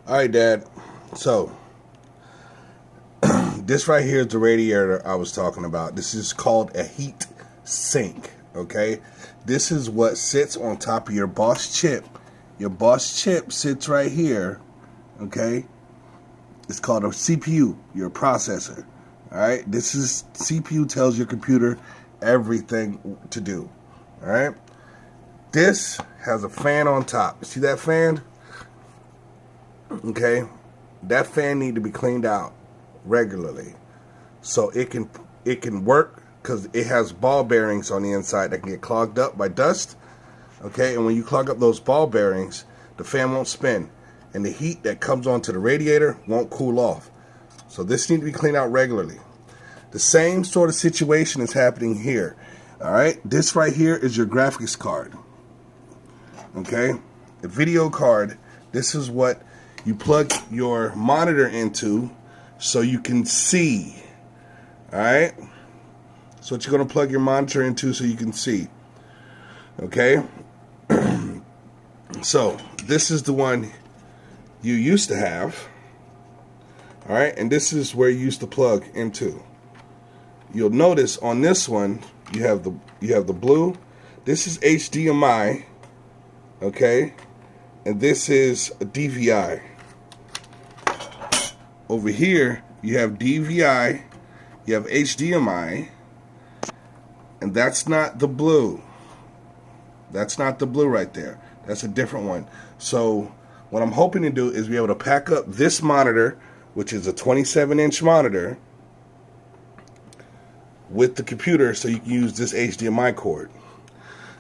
All right, Dad. So, this right here is the radiator I was talking about. This is called a heat sink, okay? This is what sits on top of your Bosch chip. Your Bosch chip sits right here, okay? It's called a CPU, your processor, all right? This is, CPU tells your computer everything to do, all right? This has a fan on top. See that fan? Okay? That fan need to be cleaned out regularly so it can work, because it has ball bearings on the inside that can get clogged up by dust. Okay, and when you clog up those ball bearings, the fan won't spin, and the heat that comes onto the radiator won't cool off. So this needs to be cleaned out regularly. The same sort of situation is happening here. All right, this right here is your graphics card. Okay, the video card. This is what you plug your monitor into so you can see. Alright? So what you're going to plug your monitor into so you can see. Okay? So, this is the one you used to have. Alright? And this is where you used to plug into. You'll notice on this one, you have the blue. This is HDMI. Okay? And this is a DVI. Over here, you have DVI, you have HDMI, and that's not the blue. That's not the blue right there. That's a different one. So what I'm hoping to do is be able to pack up this monitor, which is a 27-inch monitor, with the computer so you can use this HDMI cord.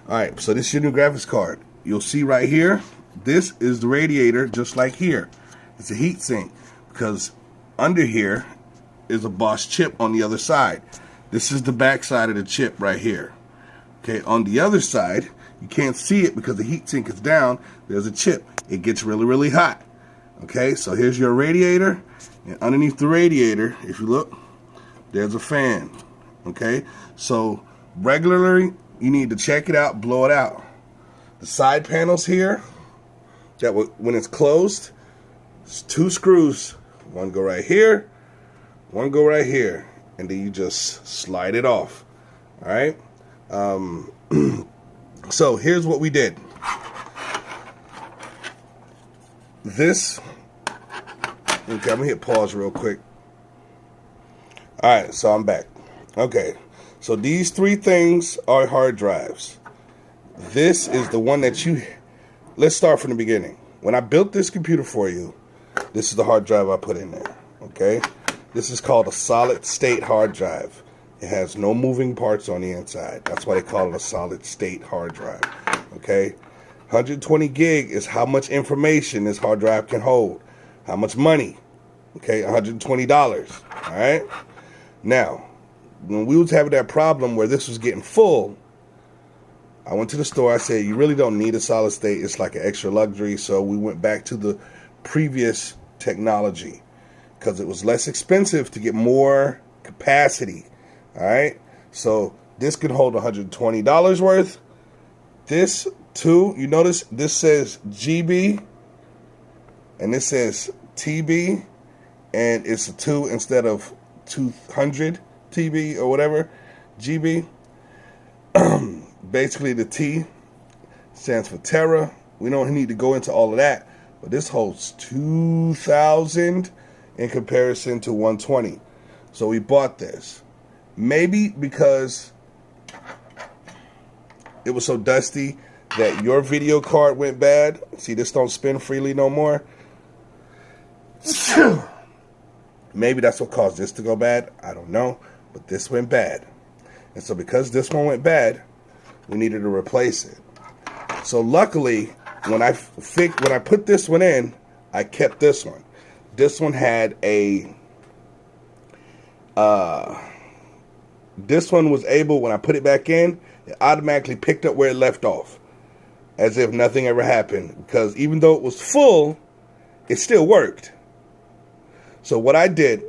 Alright, so this is your new graphics card. You'll see right here, this is the radiator just like here. It's a heat sink, because under here is a Bosch chip on the other side. This is the back side of the chip right here. Okay, on the other side, you can't see it because the heat sink is down. There's a chip. It gets really, really hot. Okay, so here's your radiator, and underneath the radiator, if you look, there's a fan. Okay, so regularly, you need to check it out, blow it out. The side panels here, that when it's closed, it's 2 screws. One go right here, one go right here, and then you just slide it off. All right. So here's what we did. This. Okay, I'm gonna hit pause real quick. All right, so I'm back. Okay, so these 3 things are hard drives. This is the one that you. Let's start from the beginning. When I built this computer for you, this is the hard drive I put in there, okay? This is called a solid state hard drive. It has no moving parts on the inside. That's why they call it a solid state hard drive, okay? 120 gig is how much information this hard drive can hold. How much money? Okay, $120, all right? Now, when we was having that problem where this was getting full, I went to the store. I said, you really don't need a solid state. It's like an extra luxury. So we went back to the previous technology because it was less expensive to get more capacity. All right. So this could hold $120 worth. This too, you notice this says GB and this says TB, and it's a 2 instead of 200 TB or whatever, GB. Basically, the T stands for Tera. We don't need to go into all of that, but this holds 2,000 in comparison to 120. So we bought this. Maybe because it was so dusty that your video card went bad. See, this don't spin freely no more. Maybe that's what caused this to go bad. I don't know, but this went bad. And so because this one went bad, we needed to replace it. So luckily, when I put this one in, I kept this one. This one had a this one was able, when I put it back in, it automatically picked up where it left off, as if nothing ever happened, because even though it was full, it still worked. So what I did,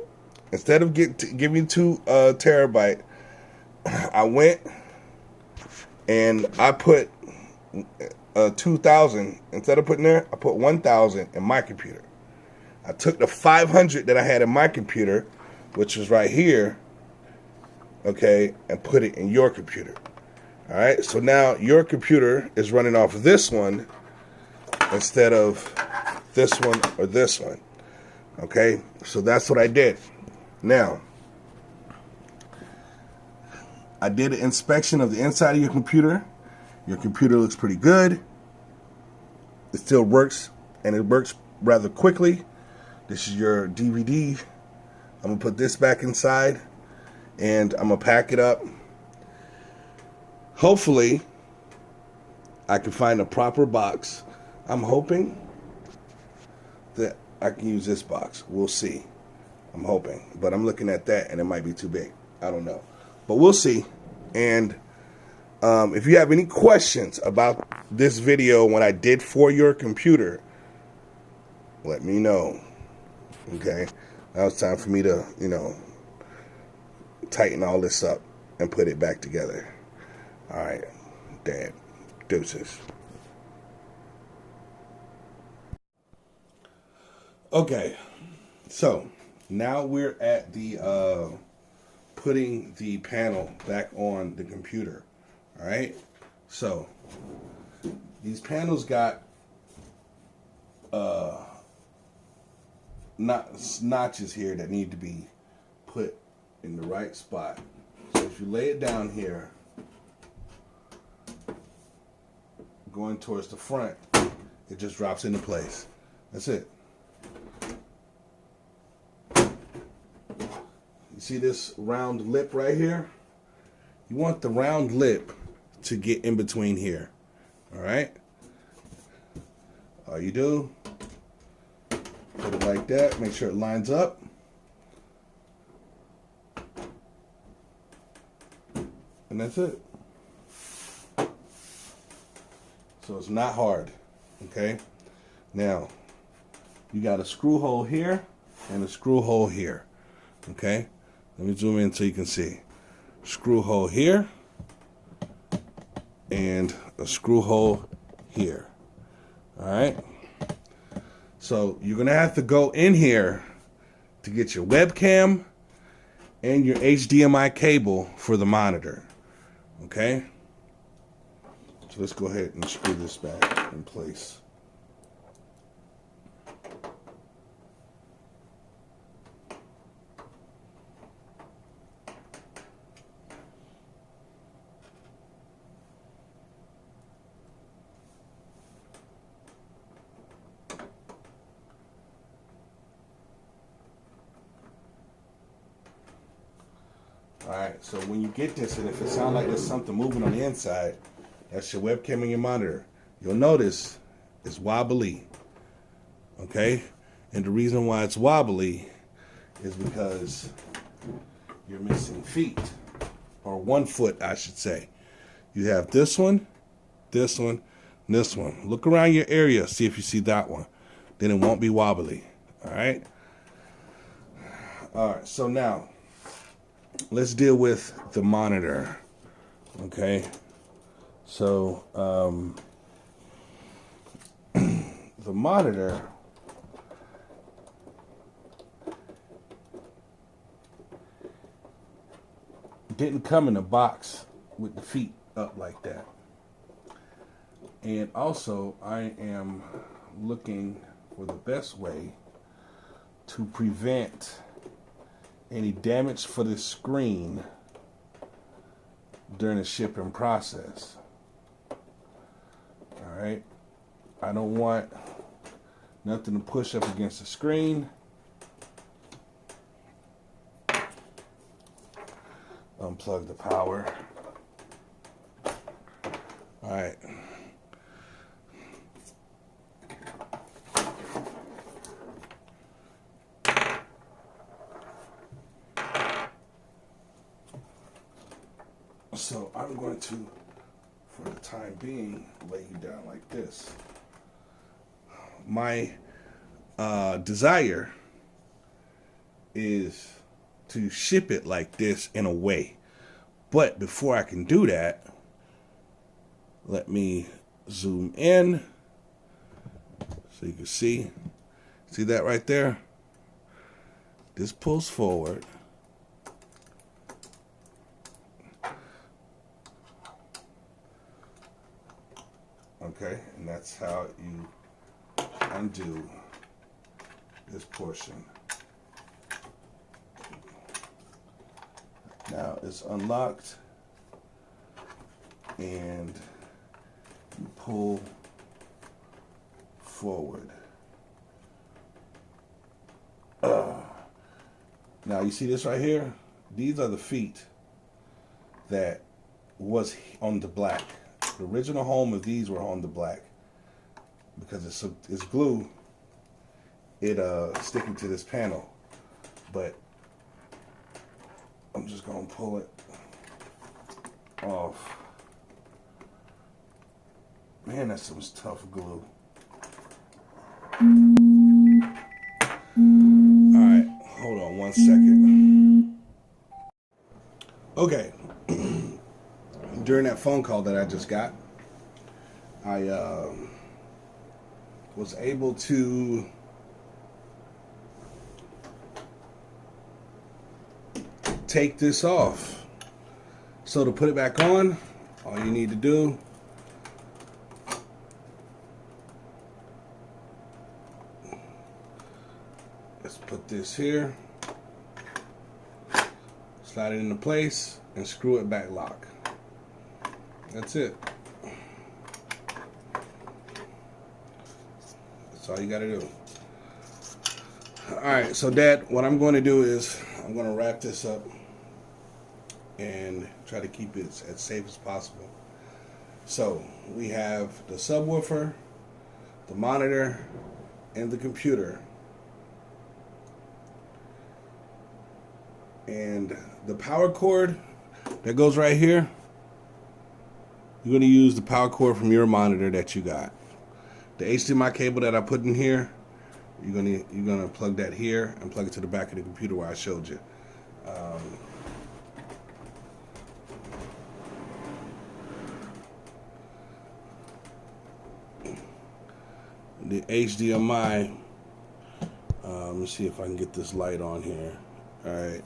instead of giving 2 terabyte, I went and I put 2,000. Instead of putting there, I put 1,000 in my computer. I took the 500 that I had in my computer, which was right here, okay, and put it in your computer. All right, so now your computer is running off of this one instead of this one or this one. Okay, so that's what I did. Now, I did an inspection of the inside of your computer. Your computer looks pretty good. It still works, and it works rather quickly. This is your DVD. I'm going to put this back inside, and I'm going to pack it up. Hopefully, I can find a proper box. I'm hoping that I can use this box. We'll see. I'm hoping. But I'm looking at that, and it might be too big. I don't know. But we'll see. And if you have any questions about this video, what I did for your computer, let me know. Okay? Now it's time for me to, tighten all this up and put it back together. All right. Dad. Deuces. Okay. So, now we're at the putting the panel back on the computer. All right. So these panels got notches here that need to be put in the right spot. So if you lay it down here, going towards the front, it just drops into place. That's it. You see this round lip right here? You want the round lip to get in between here. All right? All you do, put it like that. Make sure it lines up. And that's it. So it's not hard. Okay? Now, you got a screw hole here and a screw hole here. Okay? Let me zoom in so you can see. Screw hole here and a screw hole here. All right. So you're going to have to go in here to get your webcam and your HDMI cable for the monitor. Okay. So let's go ahead and screw this back in place. Alright, so when you get this, and if it sounds like there's something moving on the inside, that's your webcam and your monitor. You'll notice it's wobbly. Okay? And the reason why it's wobbly is because you're missing feet. Or 1 foot, I should say. You have this one, this one, and this one. Look around your area, see if you see that one. Then it won't be wobbly. Alright? Alright, so now, let's deal with the monitor. Okay? So, the monitor didn't come in a box with the feet up like that. And also, I am looking for the best way to prevent any damage for the screen during the shipping process. Alright? I don't want nothing to push up against the screen. Unplug the power. Alright. So I'm going to, for the time being, lay you down like this. My desire is to ship it like this in a way. But before I can do that, let me zoom in so you can see. See that right there? This pulls forward. Okay, and that's how you undo this portion. Now it's unlocked, and you pull forward. Now you see this right here? These are the feet that was on the black. The original home of these were on the black. Because it's glue, it sticking to this panel. But I'm just gonna pull it off. Man, that's some tough glue. Alright, hold on 1 second. Okay. During that phone call that I just got, I was able to take this off. So to put it back on, all you need to do is put this here, slide it into place, and screw it back lock. That's it. That's all you gotta do. Alright, so Dad, what I'm going to do is I'm going to wrap this up and try to keep it as safe as possible. So we have the subwoofer, the monitor, and the computer. And the power cord that goes right here, you're going to use the power cord from your monitor that you got. The HDMI cable that I put in here, you're gonna plug that here and plug it to the back of the computer where I showed you. The HDMI. Let me see if I can get this light on here. All right.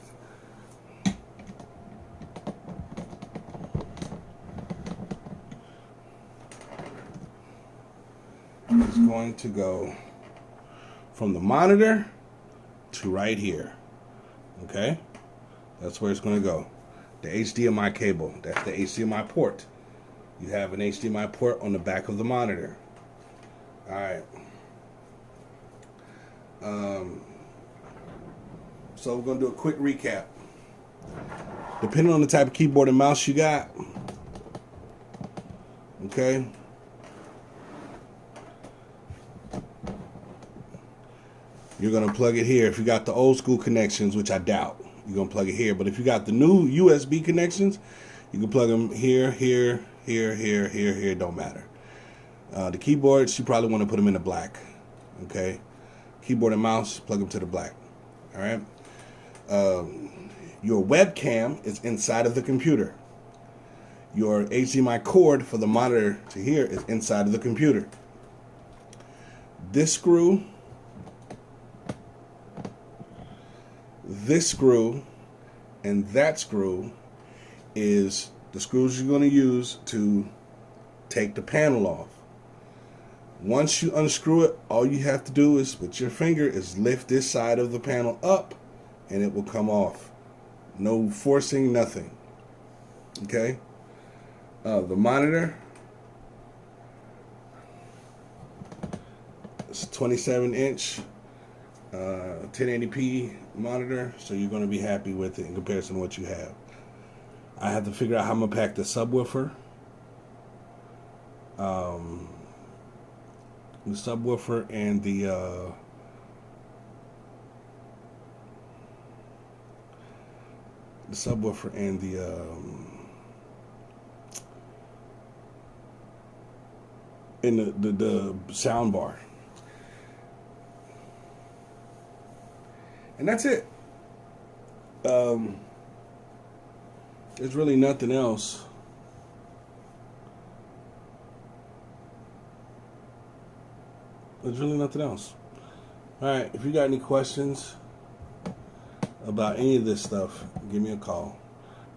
It's going to go from the monitor to right here. Okay? That's where it's going to go. The HDMI cable. That's the HDMI port. You have an HDMI port on the back of the monitor. Alright. So we're going to do a quick recap. Depending on the type of keyboard and mouse you got. Okay? You're going to plug it here. If you got the old school connections, which I doubt, you're going to plug it here. But if you got the new USB connections, you can plug them here, here, here, here, here, here. Don't matter. The keyboards, you probably want to put them in the black. Okay? Keyboard and mouse, plug them to the black. All right? Your webcam is inside of the computer. Your HDMI cord for the monitor to here is inside of the computer. This screw, and that screw is the screws you're going to use to take the panel off. Once you unscrew it, all you have to do is with your finger is lift this side of the panel up and it will come off. No forcing, nothing. Okay? The monitor, it's 27-inch 1080p monitor, so you're going to be happy with it in comparison to what you have. I have to figure out how I'm going to pack the subwoofer. The subwoofer and the sound bar. And that's it. There's really nothing else. There's really nothing else. Alright, if you got any questions about any of this stuff, give me a call.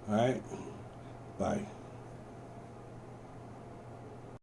Alright? Bye.